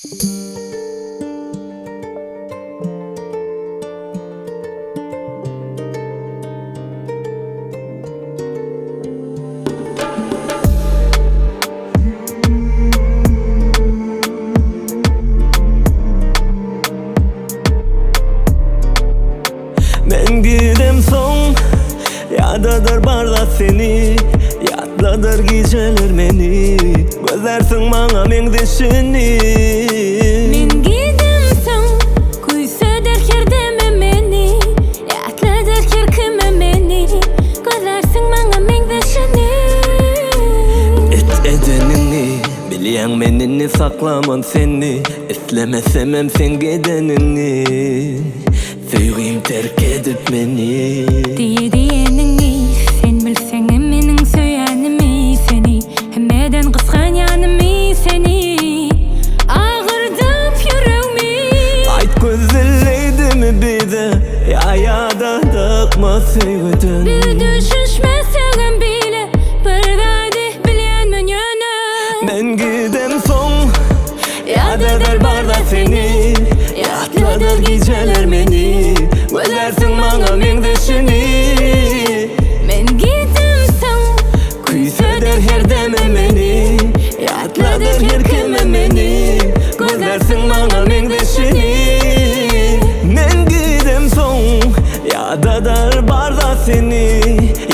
Ben gidem son, yadadır barda seni, yadladır geceler beni. Gözlersin bana mengdeşini. Men gidem son, kuysa derker deme meni, yadladır kirkime meni. Gözlersin bana mengdeşini. Edenini, bilyen menini saklamam seni. Eslemesem sen gidenini, sevgim terk edip beni. Diyenini, sen bilsen mening söyänimi seni. Hemmeden kıskan yanımı seni. Ağırdım yüreğimi. Ayt gözelleydi mi bize, ya da dıkma sevgiden. Bir düşüşme sevgim bile, bir daydı bilyen men yönü. Ben gidem son, yadadır barda seni, yatladır geceler beni. Gözlersin bana mengdeşini. Men gidem son, Kuysa der her deme beni, yatladır her kime beni. Gözlersin bana mengdeşini. Men gidem son, yadadır barda seni,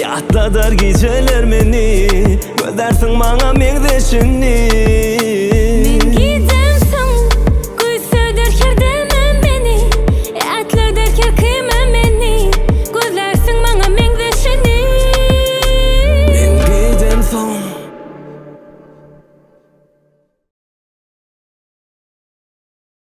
yatladır geceler beni. Gözlersin bana mengdeşini.